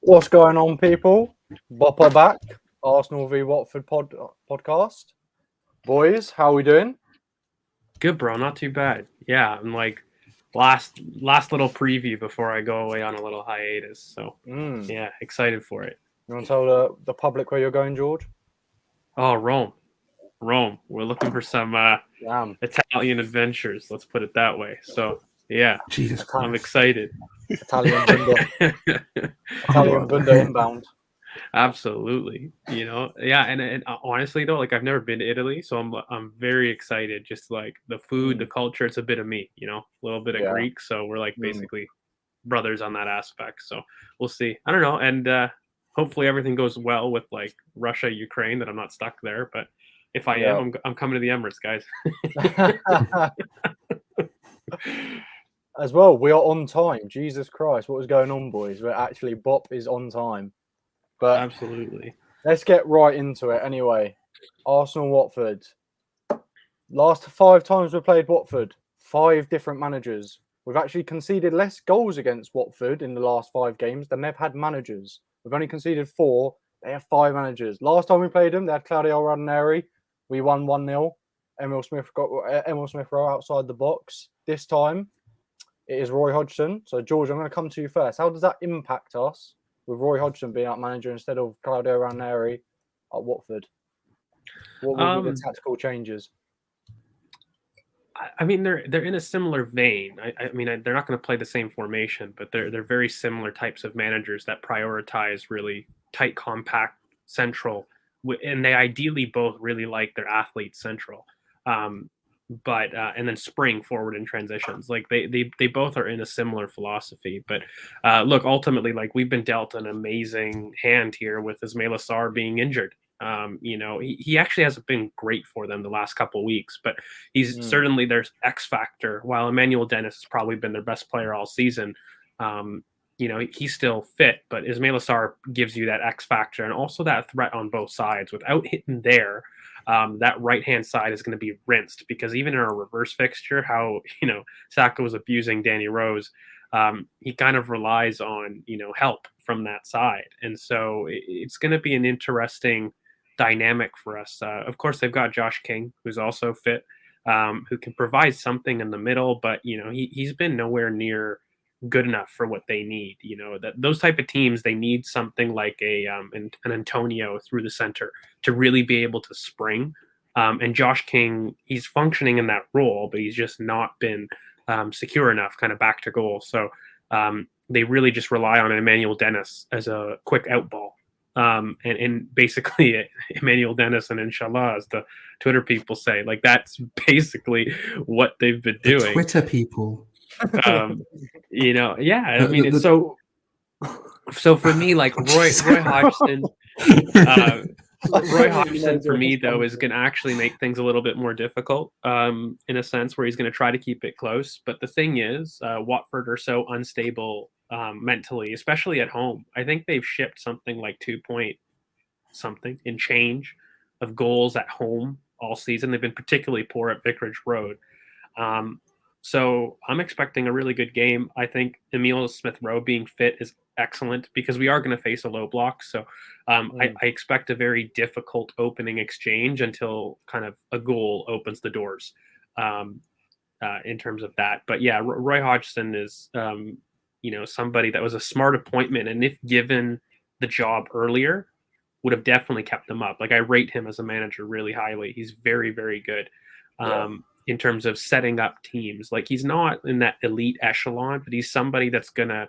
What's going on, people? BoP are back. Arsenal v Watford podcast. Boys, how are we doing? Good, bro. Not too bad. Yeah, I'm like last little preview before I go away on a little hiatus. So yeah, excited for it. You want to tell the public where you're going, George? Oh, Rome. We're looking for some Italian adventures. Let's put it that way. So yeah, Jesus I'm Christ. excited. Italian Bunda inbound. Absolutely. Yeah, and honestly though, like I've never been to Italy, so I'm very excited. Just like the food, the culture, it's a bit of me, a little bit of Greek, so we're like basically brothers on that aspect. So we'll see. I don't know, and hopefully everything goes well with like Russia, Ukraine, that I'm not stuck there. But if I am, I'm coming to the Emirates, guys. As well, we are on time. Jesus Christ, what was going on, boys? We're actually BoP is on time. But absolutely, let's get right into it anyway. Arsenal, Watford. Last 5 times we played Watford, 5 different managers. We've actually conceded less goals against Watford in the last 5 games than they've had managers. We've only conceded 4. They have 5 managers. Last time we played them, they had Claudio Ranieri. We won 1-0. Emil Smith Rowe outside the box. This time, it is Roy Hodgson. So, George, I'm going to come to you first. How does that impact us with Roy Hodgson being our manager instead of Claudio Ranieri at Watford? What will be the tactical changes? I mean, they're in a similar vein. I mean, they're not going to play the same formation, but they're very similar types of managers that prioritize really tight, compact, central, and they ideally both really like their athletes central. But and then spring forward in transitions. Like they both are in a similar philosophy. But look, ultimately, like we've been dealt an amazing hand here with Ismail Assar being injured. He actually hasn't been great for them the last couple of weeks, but he's certainly their X factor. While Emmanuel Dennis has probably been their best player all season, he's still fit, but Ismail Assar gives you that X factor and also that threat on both sides. Without hitting there, that right-hand side is going to be rinsed, because even in our reverse fixture, how, Saka was abusing Danny Rose, he kind of relies on, help from that side. And so it's going to be an interesting dynamic for us. Of course, they've got Josh King, who's also fit, who can provide something in the middle, but, he's been nowhere near good enough for what they need. That those type of teams, they need something like an Antonio through the center to really be able to spring. And Josh King, he's functioning in that role, but he's just not been secure enough kind of back to goal. So they really just rely on Emmanuel Dennis as a quick out ball. And basically Emmanuel Dennis and inshallah, as the Twitter people say, like that's basically what they've been doing. The Twitter people. Yeah. I mean, it's so for me, like Roy Hodgson. Roy Hodgson for me though is going to actually make things a little bit more difficult, in a sense where he's going to try to keep it close. But the thing is, Watford are so unstable mentally, especially at home. I think they've shipped something like 2 point something in change of goals at home all season. They've been particularly poor at Vicarage Road. So I'm expecting a really good game. I think Emil Smith Rowe being fit is excellent, because we are going to face a low block. So I expect a very difficult opening exchange until kind of a goal opens the doors in terms of that. But yeah, Roy Hodgson is, somebody that was a smart appointment. And if given the job earlier, would have definitely kept them up. Like I rate him as a manager really highly. He's very, very good. In terms of setting up teams. Like he's not in that elite echelon, but he's somebody that's going to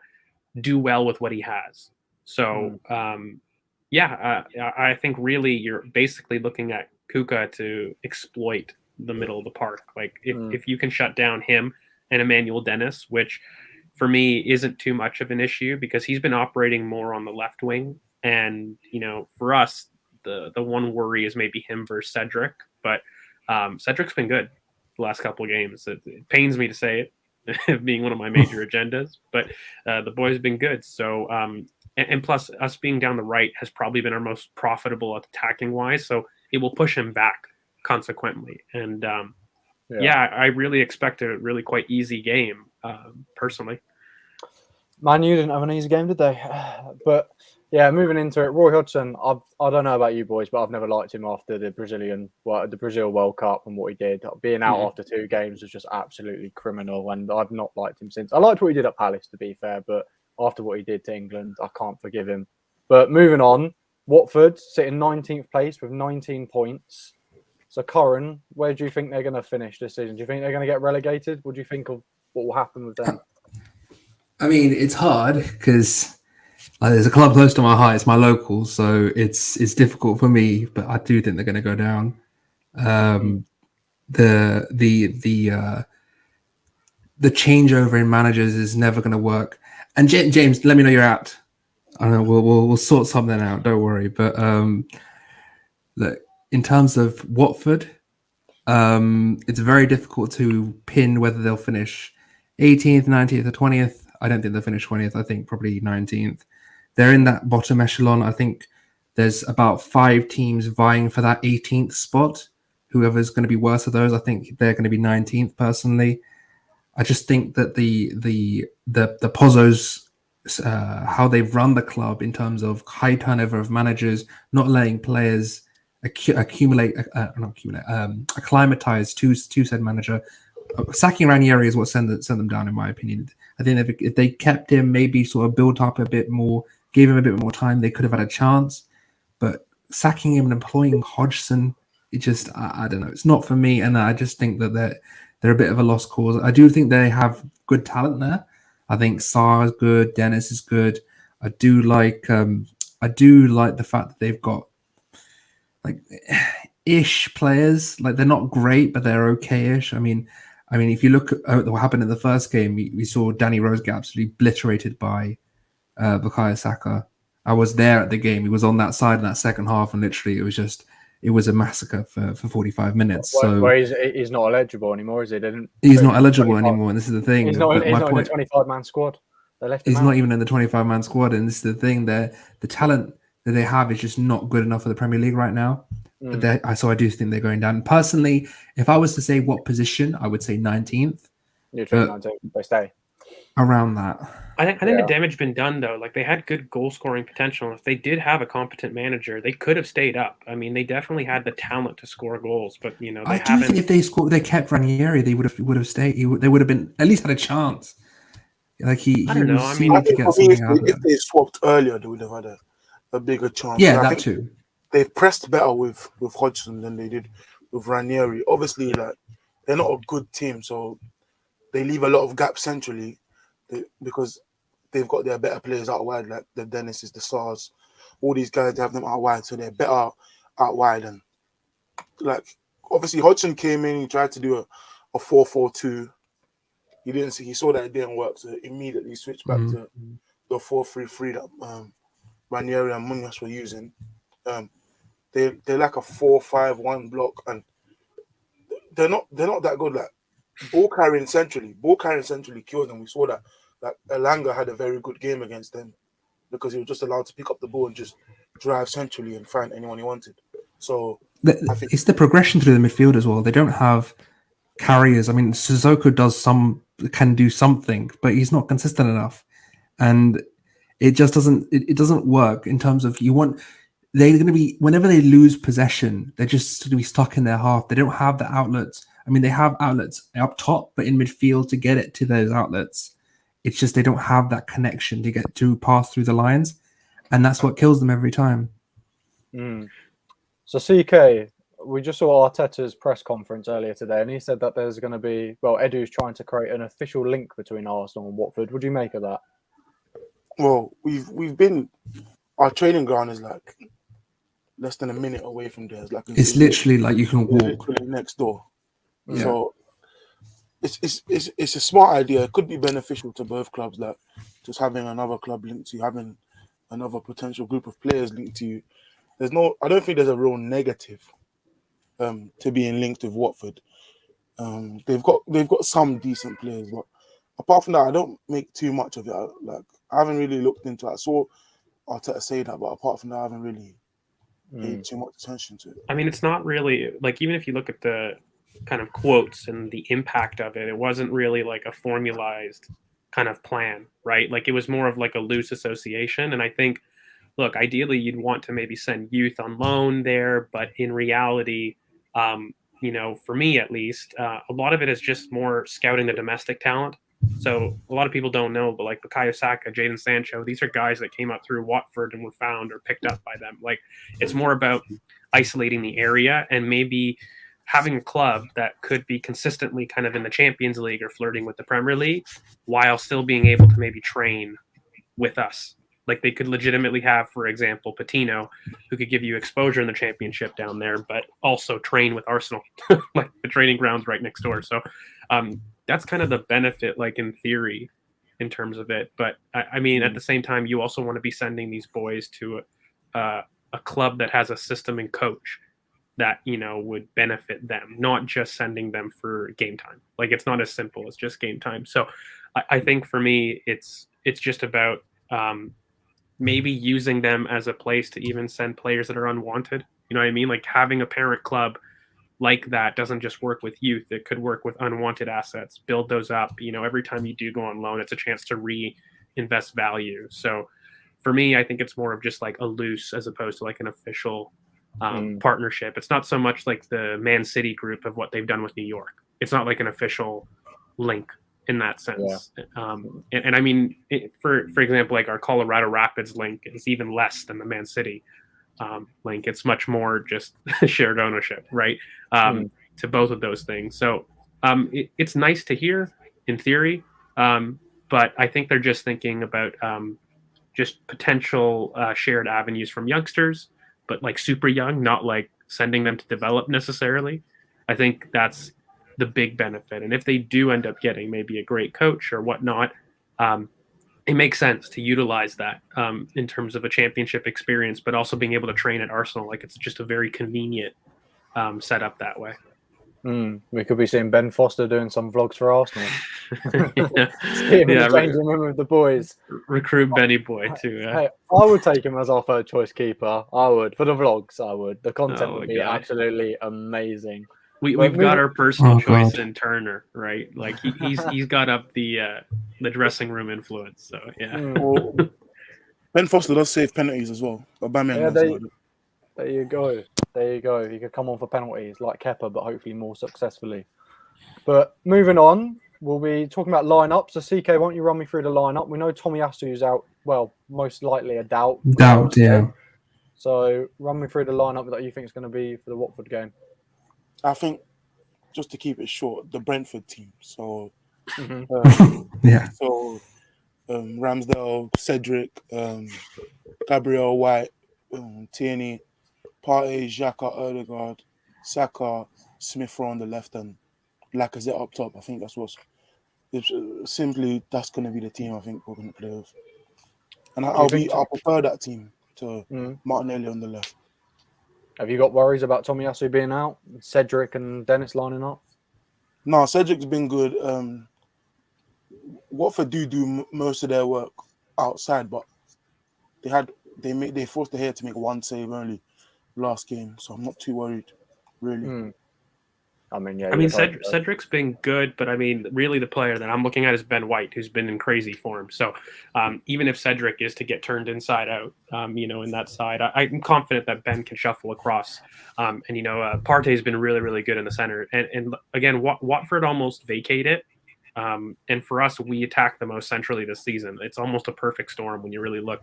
do well with what he has. So, I think really you're basically looking at Kuka to exploit the middle of the park. Like if you can shut down him and Emmanuel Dennis, which for me isn't too much of an issue because he's been operating more on the left wing. And, for us, the one worry is maybe him versus Cedric, but Cedric's been good the last couple of games. It pains me to say it, being one of my major agendas, but the boy's been good. So, and plus us being down the right has probably been our most profitable attacking wise. So it will push him back consequently. And I really expect a really quite easy game personally. Man U didn't have an easy game, did they? But yeah, moving into it, Roy Hodgson. I don't know about you boys, but I've never liked him after the Brazil World Cup and what he did. Being out after 2 games was just absolutely criminal, and I've not liked him since. I liked what he did at Palace, to be fair, but after what he did to England, I can't forgive him. But moving on, Watford sitting 19th place with 19 points. So, Corin, where do you think they're going to finish this season? Do you think they're going to get relegated? What do you think of what will happen with them? I mean, it's hard because there's a club close to my heart. It's my local, so it's difficult for me. But I do think they're going to go down. The changeover in managers is never going to work. And James, let me know you're out. I know we'll sort something out. Don't worry. But look, in terms of Watford, it's very difficult to pin whether they'll finish 18th, 19th, or 20th. I don't think they'll finish 20th. I think probably 19th. They're in that bottom echelon. I think there's about 5 teams vying for that 18th spot. Whoever's going to be worse of those, I think they're going to be 19th personally. I just think that the Pozzos, how they've run the club in terms of high turnover of managers, not letting players acclimatize to said manager. Sacking Ranieri is what sent them down, in my opinion. I think if they kept him, maybe sort of built up a bit more, gave him a bit more time, they could have had a chance. But sacking him and employing Hodgson, it just, I don't know. It's not for me, and I just think that they're a bit of a lost cause. I do think they have good talent there. I think Sarr is good, Dennis is good. I do like the fact that they've got like ish players. Like they're not great, but they're okay-ish. I mean, if you look at what happened in the first game, we saw Danny Rose get absolutely obliterated by Bukayo Saka. I was there at the game. He was on that side in that second half, and literally it was a massacre for 45 minutes. Where he's not eligible anymore, is he? He's not eligible anymore, and this is the thing. He's not in the 25-man squad. They left him He's out. not even in the 25-man squad, and this is the thing. The talent that they have is just not good enough for the Premier League right now. So I do think they're going down. Personally, if I was to say what position, I would say 19th. You're 19th. They stay around that. I think the damage been done though. Like they had good goal scoring potential. If they did have a competent manager, they could have stayed up. I mean, they definitely had the talent to score goals, but they haven't. Think if they kept Ranieri, they would have stayed. They would have been at least had a chance. Like he was seeming to get something out of it. If they swapped earlier, they would have had a bigger chance. Yeah, that too. They've pressed better with Hodgson than they did with Ranieri. Obviously, like they're not a good team, so they leave a lot of gaps centrally because they've got their better players out wide, like the Dennis's, the Stars, all these guys. They have them out wide, so they're better out wide. And like obviously, Hodgson came in. He tried to do a 4-4-2. He didn't see. He saw that it didn't work, so immediately switched back to the 4-3-3 that Ranieri and Munoz were using. They're like a 4-5-1 block, and they're not that good. Like ball carrying centrally killed them. We saw that. Like Elanga had a very good game against them because he was just allowed to pick up the ball and just drive centrally and find anyone he wanted. So I think it's the progression through the midfield as well. They don't have carriers. I mean, Sissoko can do something, but he's not consistent enough, and it just doesn't. It doesn't work in terms of they're going to be, whenever they lose possession, they're just going to be stuck in their half. They don't have the outlets. I mean, they have outlets up top, but in midfield to get it to those outlets, it's just they don't have that connection to get to pass through the lines, and that's what kills them every time. So CK, we just saw Arteta's press conference earlier today, and he said that there's going to be, Edu's trying to create an official link between Arsenal and Watford. What do you make of that? Well, we've been, our training ground is like less than a minute away from there. It's literally like you can walk. Literally next door. Yeah. So it's a smart idea. It could be beneficial to both clubs, like just having another club linked to you, having another potential group of players linked to you. I don't think there's a real negative to being linked with Watford. They've got some decent players, but apart from that, I don't make too much of it. I haven't really looked into it. I saw Arteta say that, but apart from that, I haven't really paid too much attention to it. I mean, it's not really like, even if you look at the kind of quotes and the impact of it, it wasn't really like a formalized kind of plan, right? Like it was more of like a loose association. And I think, look, ideally you'd want to maybe send youth on loan there, but in reality, for me at least, a lot of it is just more scouting the domestic talent. So a lot of people don't know, but like Bukayo Saka, Jadon Sancho, these are guys that came up through Watford and were found or picked up by them. Like it's more about isolating the area and maybe having a club that could be consistently kind of in the Champions League or flirting with the Premier League while still being able to maybe train with us. Like they could legitimately have, for example, Patino, who could give you exposure in the Championship down there, but also train with Arsenal, like the training grounds right next door. So that's kind of the benefit, like in theory, in terms of it. But I mean, at the same time, you also want to be sending these boys to a club that has a system and coach that would benefit them, not just sending them for game time. Like it's not as simple as just game time. So I think for me, it's just about maybe using them as a place to even send players that are unwanted. You know what I mean? Like having a parent club like that doesn't just work with youth. It could work with unwanted assets, build those up. Every time you do go on loan, it's a chance to reinvest value. So for me, I think it's more of just like a loose as opposed to like an official partnership. It's not so much like the Man City group of what they've done with New York. It's not like an official link in that sense. Yeah. And I mean, for example, like our Colorado Rapids link is even less than the Man City link. It's much more just shared ownership, right? To both of those things. So it's nice to hear in theory, but I think they're just thinking about just potential shared avenues from youngsters, but like super young, not like sending them to develop necessarily. I think that's the big benefit. And if they do end up getting maybe a great coach or whatnot, it makes sense to utilize that in terms of a championship experience, but also being able to train at Arsenal. Like it's just a very convenient setup that way. We could be seeing Ben Foster doing some vlogs for Arsenal. See him in the changing room with the boys. Recruit Benny Boy too. Hey, I would take him as our third choice keeper. I would. For the vlogs, I would. The content would be absolutely amazing. We've got our personal choice in Turner, right? Like he's got up the dressing room influence. So yeah. Well, Ben Foster does save penalties as well. There you go. There you go. He could come on for penalties like Kepa, but hopefully more successfully. But moving on, we'll be talking about lineups. So CK, why don't you run me through the lineup? We know Tomiyasu's out. Well, most likely a doubt. Yeah. So run me through the lineup that you think is going to be for the Watford game. I think, just to keep it short, the Brentford team. So, yeah. So, Ramsdale, Cedric, Gabriel White, Tierney, Partey, Xhaka, Odegaard, Saka, Smith Rowe on the left, and Lacazette up top. I think that's what's simply that's going to be the team I think we're going to play with. And I'll prefer that team to Martinelli on the left. Have you got worries about Tomiyasu being out? Cedric and Dennis lining up? No, Cedric's been good. Watford do most of their work outside, but they forced the Gea to make one save only last game, so I'm not too worried, really. I mean, Cedric's been good, but I mean, really the player that I'm looking at is Ben White, who's been in crazy form. So even if Cedric is to get turned inside out, in that side, I'm confident that Ben can shuffle across. Partey's been really, really good in the center. And again, Watford almost vacated. And for us, we attack the most centrally this season. It's almost a perfect storm when you really look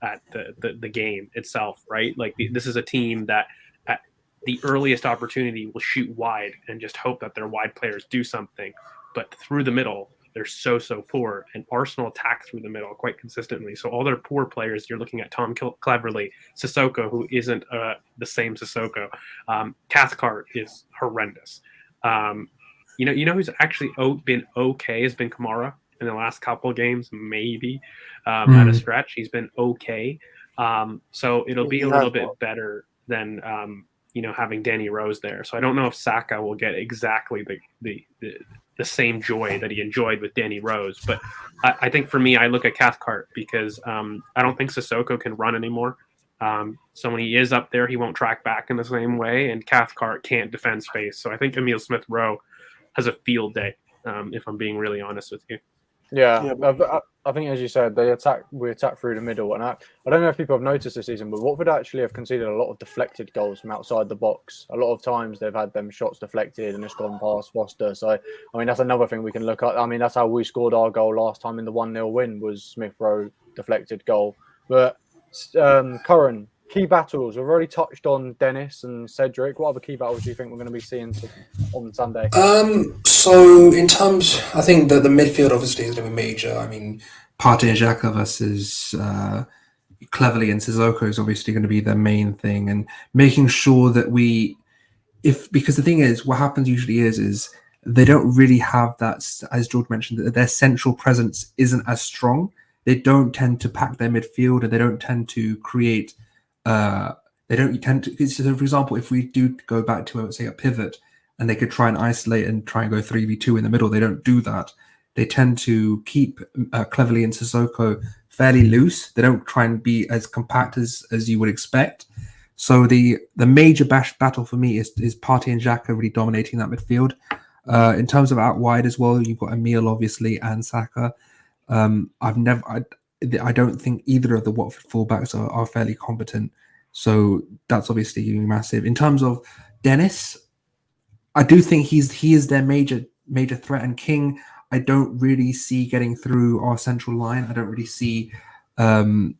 at the game itself, right? Like this is a team that at the earliest opportunity will shoot wide and just hope that their wide players do something. But through the middle, they're so poor. And Arsenal attack through the middle quite consistently. So all their poor players, you're looking at Tom Cleverley, Sissoko, who isn't the same Sissoko. Cathcart is horrendous. You know who's actually been okay has been Kamara in the last couple of games, maybe at a stretch. He's been okay. So it'll be a little bit better than having Danny Rose there. So I don't know if Saka will get exactly the same joy that he enjoyed with Danny Rose. But I think for me, I look at Cathcart because I don't think Sissoko can run anymore. So when he is up there, he won't track back in the same way, and Cathcart can't defend space. So I think Emile Smith-Rowe has a field day, if I'm being really honest with you. Yeah, but I think as you said, we attack through the middle, and I don't know if people have noticed this season, but Watford actually have conceded a lot of deflected goals from outside the box. A lot of times they've had them shots deflected and it's gone past Foster. So I mean that's another thing we can look at. I mean that's how we scored our goal last time in the 1-0 win was Smith Rowe deflected goal. But Curran, key battles. We've already touched on Dennis and Cedric. What other key battles do you think we're going to be seeing on Sunday? So in terms, I think that the midfield obviously is going to be major. I mean, Partey and Xhaka versus Cleverly and Sissoko is obviously going to be the main thing, and making sure that because the thing is, what happens usually is they don't really have that, as George mentioned, that their central presence isn't as strong. They don't tend to pack their midfield, and they don't tend to create. They don't tend to. So, for example, if we do go back to say a pivot, and they could try and isolate and try and go 3v2 in the middle, they don't do that. They tend to keep Cleverly and Sissoko fairly loose. They don't try and be as compact as you would expect. So the major battle for me is Partey and Xhaka really dominating that midfield. In terms of out wide as well, you've got Emile obviously and Saka. I don't think either of the Watford fullbacks are fairly competent. So that's obviously massive. In terms of Dennis, I do think he is their major threat, and King I don't really see getting through our central line. I don't really see him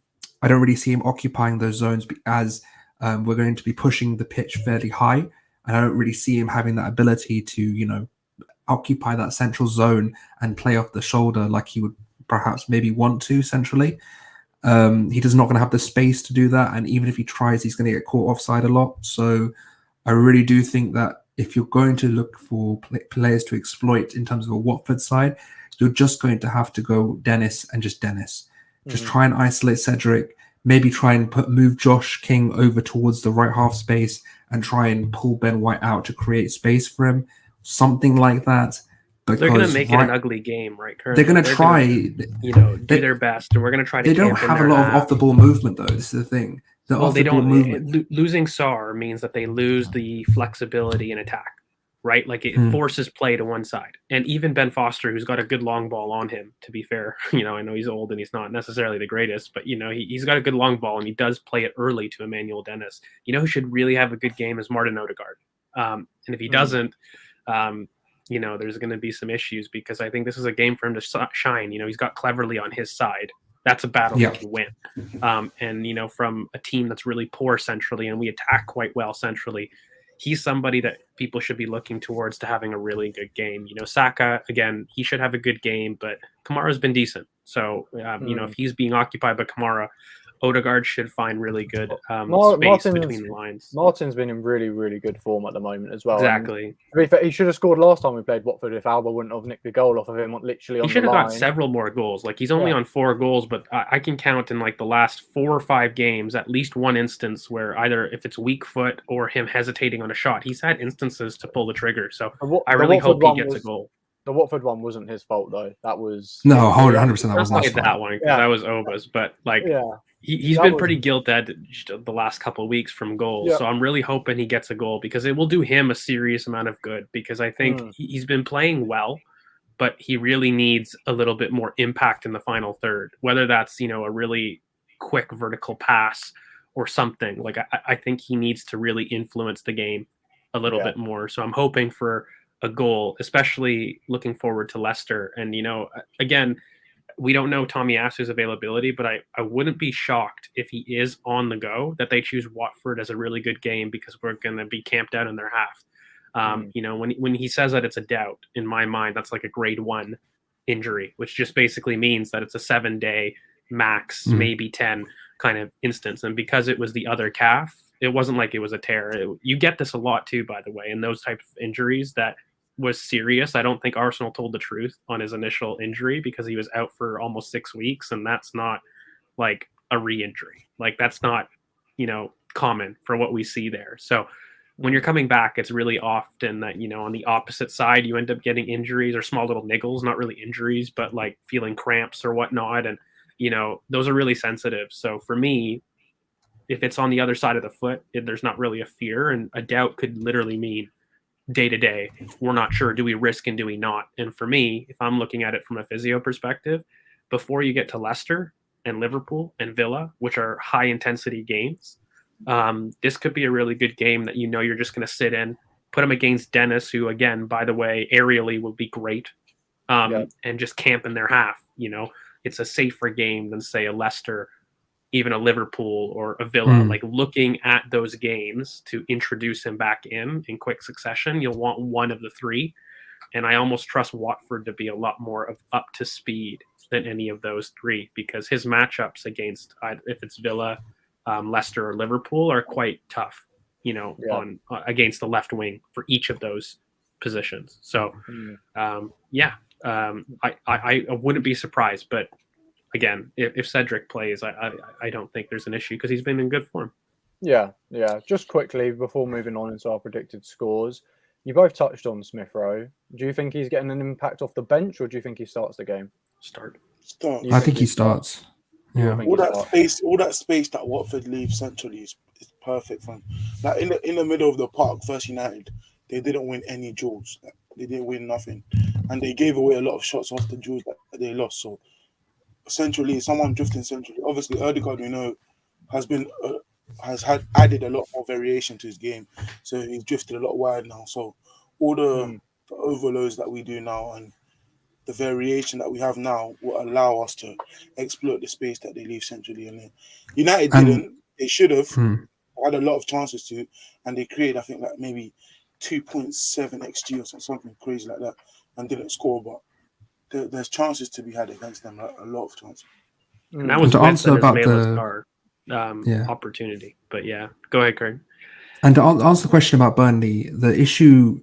occupying those zones as we're going to be pushing the pitch fairly high, and I don't really see him having that ability to occupy that central zone and play off the shoulder like he would perhaps maybe want to centrally. He's not going to have the space to do that, and even if he tries, he's going to get caught offside a lot. So I really do think that if you're going to look for players to exploit in terms of a Watford side, you're just going to have to go Dennis and just Dennis. Just try and isolate Cedric, maybe try and move Josh King over towards the right half space and try and pull Ben White out to create space for him. Something like that. Because they're going to make it an ugly game, right? Currently. They're going to try, do their best, and we're going to try to. They don't have a lot of off the ball movement, though. This is the thing. They don't. Losing Sarr means that they lose the flexibility in attack, right? Like it forces play to one side, and even Ben Foster, who's got a good long ball on him. To be fair, I know he's old and he's not necessarily the greatest, but he's got a good long ball and he does play it early to Emmanuel Dennis. Who should really have a good game is Martin Odegaard, and if he doesn't. There's going to be some issues because I think this is a game for him to shine. He's got Cleverly on his side. That's a battle he can win. And from a team that's really poor centrally and we attack quite well centrally, he's somebody that people should be looking towards to having a really good game. Saka, again, he should have a good game, but Kamara's been decent. So, if he's being occupied by Kamara, Odegaard should find really good space between the lines. Martin's been in really, really good form at the moment as well. Exactly. He should have scored last time we played Watford if Alba wouldn't have nicked the goal off of him literally on the line. He should have got several more goals. Like he's only on 4 goals, but I can count in like the last 4 or 5 games at least one instance where either if it's weak foot or him hesitating on a shot, he's had instances to pull the trigger. So I really hope he gets a goal. The Watford one wasn't his fault though. That was 100%. That was not that one. That was Oba's, but he's been pretty guilt-edged the last couple of weeks from goals. So I'm really hoping he gets a goal because it will do him a serious amount of good. Because I think he's been playing well, but he really needs a little bit more impact in the final third. Whether that's a really quick vertical pass or something. Like I think he needs to really influence the game a little bit more. So I'm hoping for a goal, especially looking forward to Leicester. And, again, we don't know Tomiyasu's availability, but I wouldn't be shocked if he is on the go that they choose Watford as a really good game because we're going to be camped out in their half. When he says that it's a doubt, in my mind, that's like a grade 1 injury, which just basically means that it's a 7-day max, maybe 10 kind of instance. And because it was the other calf, it wasn't like it was a tear. You get this a lot too, by the way, in those types of injuries that was serious. I don't think Arsenal told the truth on his initial injury because he was out for almost 6 weeks, and that's not like a re-injury. Like that's not, common for what we see there. So when you're coming back, it's really often that, on the opposite side, you end up getting injuries or small little niggles, not really injuries, but like feeling cramps or whatnot. And, those are really sensitive. So for me, if it's on the other side of the foot, there's not really a fear, and a doubt could literally mean day to day. We're not sure. Do we risk and do we not? And for me, if I'm looking at it from a physio perspective, before you get to Leicester and Liverpool and Villa, which are high intensity games, this could be a really good game that you're just going to sit in, put him against Dennis, who, again, by the way, aerially will be great, and just camp in their half. It's a safer game than, say, a Leicester, even a Liverpool or a Villa. Like, looking at those games to introduce him back in quick succession, you'll want one of the three. And I almost trust Watford to be a lot more of up to speed than any of those three, because his matchups against, if it's Villa, Leicester, or Liverpool, are quite tough, on against the left wing for each of those positions. So, I wouldn't be surprised. But again, if Cedric plays, I don't think there's an issue because he's been in good form. Yeah. Just quickly before moving on into our predicted scores, you both touched on Smith Rowe. Do you think he's getting an impact off the bench, or do you think he starts the game? Start. I think he starts. Yeah. All that space that Watford leaves centrally is perfect for him. Like in the middle of the park versus United, they didn't win any duels. They didn't win nothing, and they gave away a lot of shots off the duels that they lost. So centrally, someone drifting centrally. Obviously, Ødegaard, we know, has added a lot more variation to his game, so he's drifted a lot wide now. So all the overloads that we do now and the variation that we have now will allow us to exploit the space that they leave centrally. And United didn't. They should have had a lot of chances to, and they created, I think, like maybe 2.7 XG or something crazy like that, and didn't score. But there's chances to be had against them, a lot of chances. And that was to answer about the opportunity. But go ahead, Karen. And to answer the question about Burnley, the issue,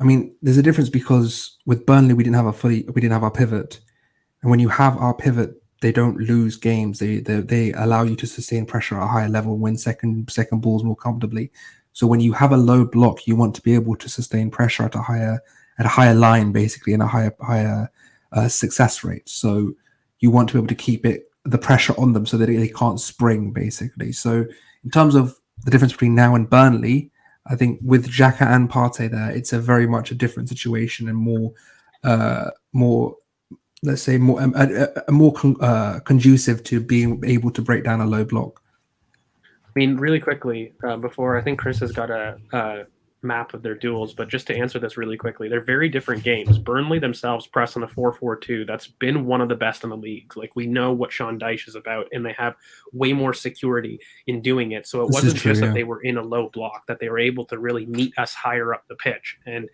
I mean, there's a difference because with Burnley we didn't have our pivot, and when you have our pivot, they don't lose games. They allow you to sustain pressure at a higher level, win second balls more comfortably. So when you have a low block, you want to be able to sustain pressure at a higher line, basically, and a higher success rate. So you want to be able to keep the pressure on them so that they can't spring, basically. So in terms of the difference between now and Burnley, I think with Xhaka and Partey there, it's a very much a different situation and more let's say more conducive to being able to break down a low block. I mean, really quickly, before, I think Chris has got a map of their duels, but just to answer this really quickly, they're very different games. Burnley themselves press on a 4-4-2. That's been one of the best in the league. Like, we know what Sean Dyche is about, and they have way more security in doing it. So it wasn't just that they were in a low block, that they were able to really meet us higher up the pitch. And,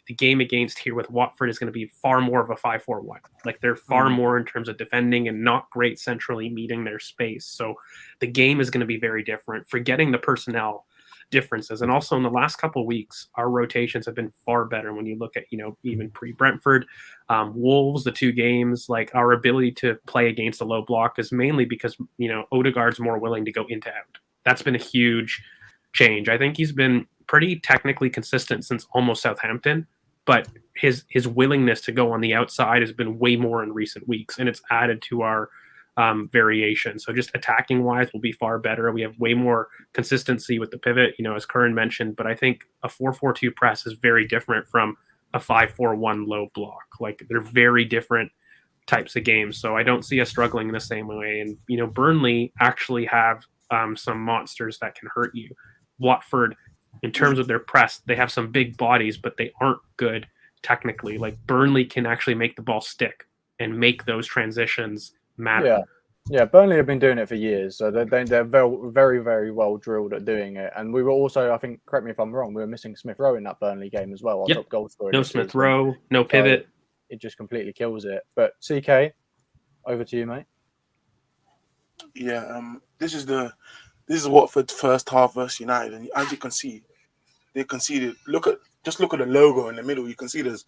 the game against here with Watford is going to be far more of a 5-4-1. Like, they're far more in terms of defending and not great centrally meeting their space. So the game is going to be very different, forgetting the personnel differences. And also in the last couple of weeks, our rotations have been far better when you look at, even pre-Brentford, Wolves, the two games. Like, our ability to play against a low block is mainly because, Odegaard's more willing to go into out. That's been a huge change. I think he's been pretty technically consistent since almost Southampton, but his willingness to go on the outside has been way more in recent weeks, and it's added to our variation. So just attacking wise will be far better. We have way more consistency with the pivot, as Curran mentioned, but I think a 4-4-2 press is very different from a 5-4-1 low block. Like, they're very different types of games. So I don't see us struggling in the same way. And, Burnley actually have some monsters that can hurt you. Watford, in terms of their press, they have some big bodies, but they aren't good technically. Like, Burnley can actually make the ball stick and make those transitions matter. Yeah. Burnley have been doing it for years, so they're very, very well drilled at doing it. And we were also, I think, correct me if I'm wrong, we were missing Smith Rowe in that Burnley game as well. Our top goal scorer. No Smith Rowe, no pivot. So it just completely kills it. But CK, over to you, mate. Yeah, this is Watford's first half versus United, and as you can see, they conceded. Look at the logo in the middle. You can see there's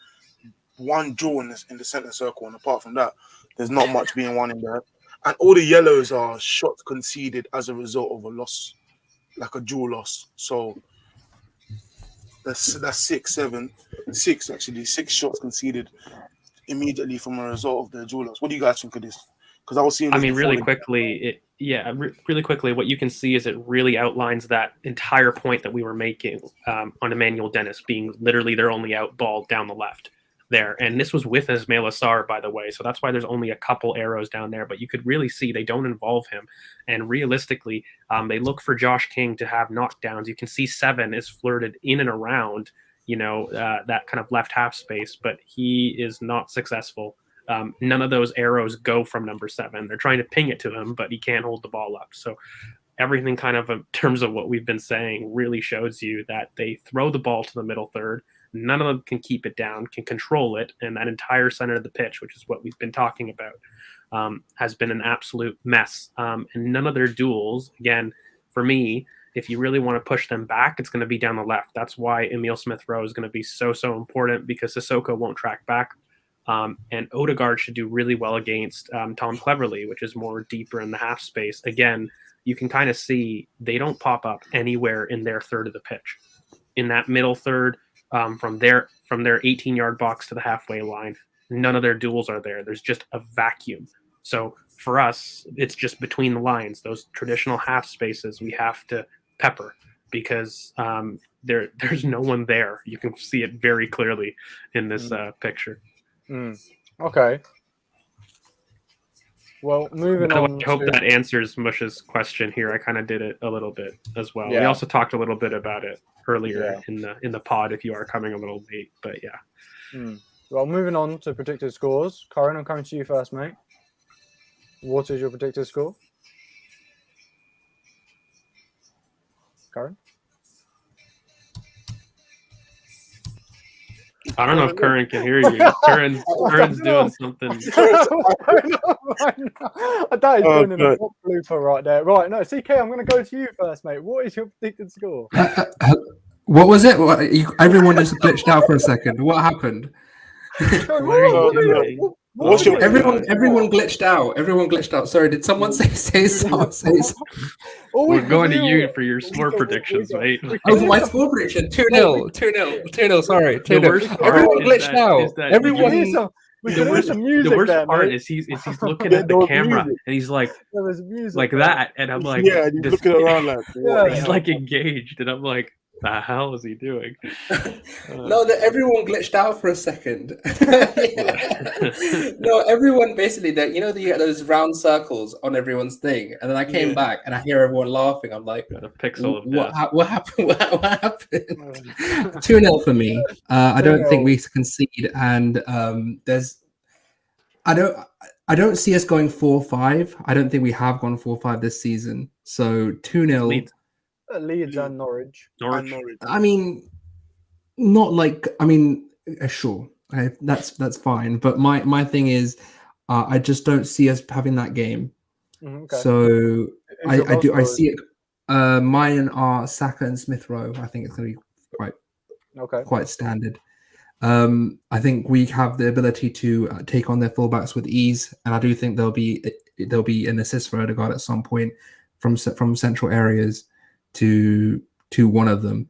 one draw in the center circle, and apart from that, there's not much being won in there. And all the yellows are shots conceded as a result of a loss, like a draw loss. So that's six shots conceded immediately from a result of the draw loss. What do you guys think of this? Because I was seeing. I This mean, before really the- quickly, really quickly, what you can see is it really outlines that entire point that we were making on Emmanuel Dennis being literally their only out ball down the left there. And this was with Ismail Assar, by the way. So that's why there's only a couple arrows down there. But you could really see they don't involve him. And realistically, they look for Josh King to have knockdowns. You can see 7 is flirted in and around, that kind of left half space, but he is not successful. None of those arrows go from number 7. They're trying to ping it to him, but he can't hold the ball up. So everything kind of in terms of what we've been saying really shows you that they throw the ball to the middle third. None of them can keep it down, can control it. And that entire center of the pitch, which is what we've been talking about, has been an absolute mess. And none of their duels, again, for me, if you really want to push them back, it's going to be down the left. That's why Emile Smith-Rowe is going to be so important, because Sissoko won't track back. And Odegaard should do really well against Tom Cleverley, which is more deeper in the half space. Again, you can kind of see they don't pop up anywhere in their third of the pitch. In that middle third, from their 18-yard box to the halfway line, none of their duels are there. There's just a vacuum. So for us, it's just between the lines. Those traditional half spaces we have to pepper, because there's no one there. You can see it very clearly in this picture. Okay. Well, moving on. I hope that answers Mush's question here. I kind of did it a little bit as well. Yeah. We also talked a little bit about it earlier in the pod, if you are coming a little late, but yeah. Well, moving on to predicted scores. Karen, I'm coming to you first, mate. What is your predicted score? Karen? I don't know if Curran can hear you. Curran's doing something. That is doing a blooper right there. Right, no, CK, I'm going to go to you first, mate. What is your predicted score? What was it? Everyone just glitched out for a second. What happened? Everyone glitched out. Everyone glitched out. Sorry, did someone say something? We're going to you for your score predictions, mate. Oh, my score prediction: 2-0, 2-0. Sorry, 2-0. Everyone glitched out. Everyone. The worst part is he's looking at the camera and he's like that, and I'm like, yeah, he's looking around like, he's like engaged, and I'm like, the hell is he doing? No, everyone glitched out for a second. No, everyone basically that you get those round circles on everyone's thing, and then I came back and I hear everyone laughing. I'm like, a pixel of what happened? What happened? 2-0 for me. I don't think we concede, and I don't see us going 4-5. I don't think we have gone 4-5 this season. So 2-0. Leeds and Norwich. I mean, not like sure, that's fine. But my thing is, I just don't see us having that game. Okay. So I see it. Mine are Saka and Smith Rowe. I think it's going to be quite standard. I think we have the ability to take on their fullbacks with ease, and I do think there'll be an assist for Odegaard at some point from central areas to one of them.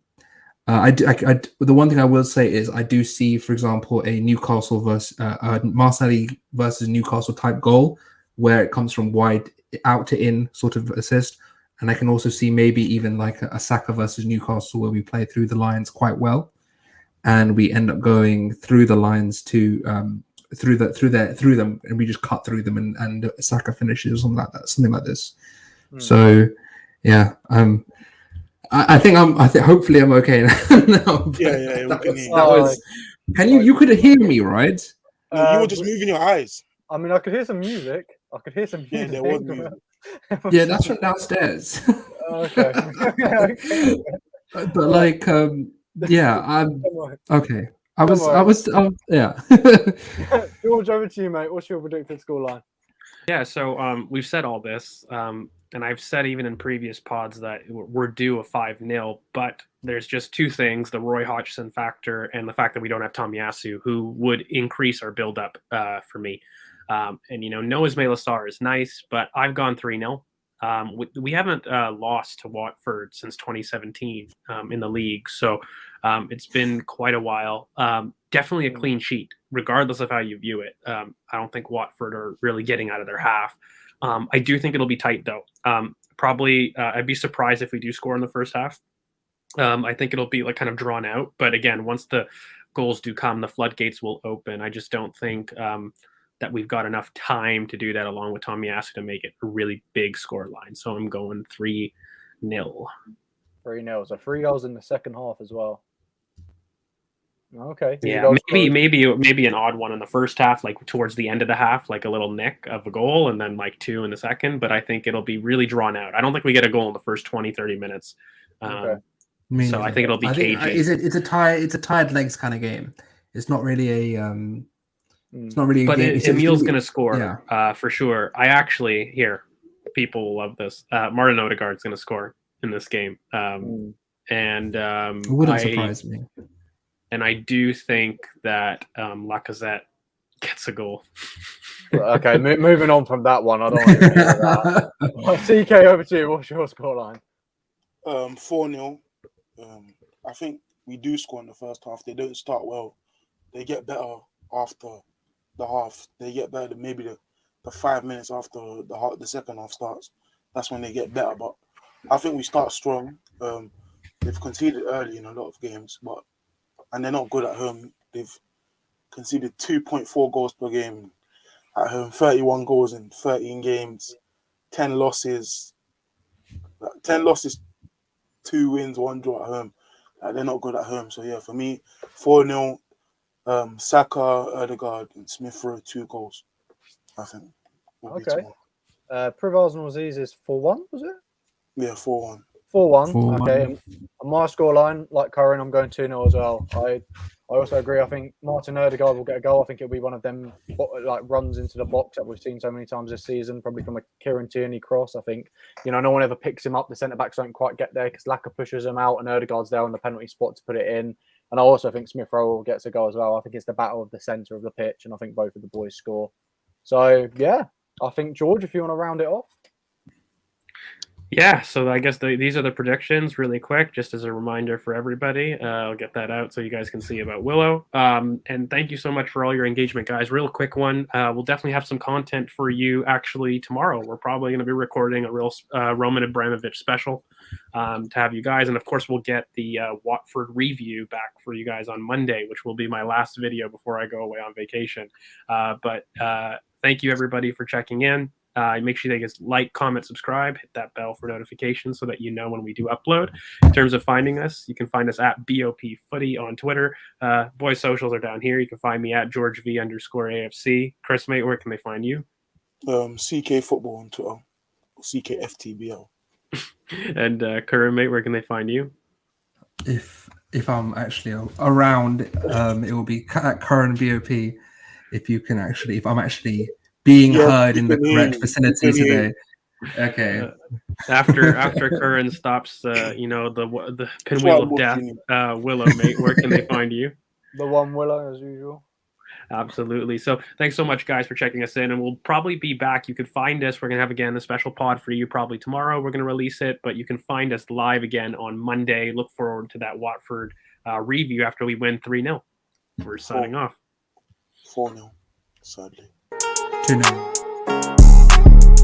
The one thing I will say is I do see, for example, a Newcastle versus Marseille versus Newcastle type goal where it comes from wide out to in sort of assist, and I can also see maybe even like a Saka versus Newcastle where we play through the lines quite well, and we end up going through the lines to through them, and we just cut through them, and Saka finishes something like this. So yeah, I think hopefully I'm okay now. You could hear me, right? You were just moving your eyes. I mean, I could hear some music. Yeah, there was music. Yeah, that's from downstairs. Okay. But yeah, I'm okay. I was yeah. George, over to you, mate. What's your predicted scoreline? Yeah, so we've said all this, and I've said even in previous pods that we're due a 5-0, but there's just two things, the Roy Hodgson factor and the fact that we don't have Tomiyasu, who would increase our build-up for me. And, no Ismail Assar is nice, but I've gone 3-0. We haven't lost to Watford since 2017 in the league, so it's been quite a while. definitely a clean sheet, regardless of how you view it. I don't think Watford are really getting out of their half. I do think it'll be tight, though. Probably, I'd be surprised if we do score in the first half. I think it'll be like kind of drawn out. But again, once the goals do come, the floodgates will open. I just don't think that we've got enough time to do that, along with Tomiyasu, to make it a really big score line. So I'm going 3-0. 3-0. So 3 goals in the second half as well. Okay. Yeah, maybe an odd one in the first half, like towards the end of the half, like a little nick of a goal, and then like 2 in the second. But I think it'll be really drawn out. I don't think we get a goal in the first 20, 30 minutes. Okay. So I think it'll be cagey. It's a tired legs kind of game. It's not really a it's not really. But Emil's going to yeah. score for sure. People will love this. Martin Odegaard's going to score in this game, and it wouldn't surprise me. And I do think that Lacazette gets a goal. Okay, moving on from that one. I don't want to hear that. CK, over to you. What's your scoreline? 4-0. I think we do score in the first half. They don't start well. They get better after the half. They get better maybe the 5 minutes after the second half starts. That's when they get better. But I think we start strong. They've conceded early in a lot of games, and they're not good at home. They've conceded 2.4 goals per game at home, 31 goals in 13 games, 10 losses. 10 losses, 2 wins, 1 draw at home. They're not good at home. So, yeah, for me, 4-0, Saka, Odegaard, and Smith Rowe, 2 goals, I think. Okay. Priv Arsenal Aziz is 4-1, was it? Yeah, 4-1. 4-1. Okay. And my scoreline, like Curran, I'm going 2-0 as well. I also agree. I think Martin Odegaard will get a goal. I think it'll be one of them like runs into the box that we've seen so many times this season, probably from a Kieran Tierney cross. I think, no one ever picks him up. The centre-backs don't quite get there because Laka pushes him out and Odegaard's there on the penalty spot to put it in. And I also think Smith Rowe gets a goal as well. I think it's the battle of the centre of the pitch, and I think both of the boys score. So, yeah, I think, George, if you want to round it off. Yeah, so I guess these are the predictions really quick, just as a reminder for everybody. I'll get that out so you guys can see about Willow. And thank you so much for all your engagement, guys. Real quick one. We'll definitely have some content for you actually tomorrow. We're probably going to be recording a real Roman Abramovich special to have you guys. And, of course, we'll get the Watford review back for you guys on Monday, which will be my last video before I go away on vacation. But thank you, everybody, for checking in. Make sure you guys like, comment, subscribe, hit that bell for notifications so that you know when we do upload. In terms of finding us, you can find us at BoP Footy on Twitter. Boys' socials are down here. You can find me at GeorgeV_AFC. Chris, mate, where can they find you? CK Football on Twitter. CKFTBL. And Curran, mate, where can they find you? If I'm actually around, it will be at Curran BOP. If I'm actually being heard in the correct vicinity today. Okay. After Curran stops, the pinwheel of death, Willow, mate, where can they find you? The one Willow, as usual. Absolutely. So thanks so much, guys, for checking us in, and we'll probably be back. You could find us. We're going to have, again, a special pod for you probably tomorrow. We're going to release it, but you can find us live again on Monday. Look forward to that Watford review after we win 3-0. We're signing off. 4-0, sadly. 2-0.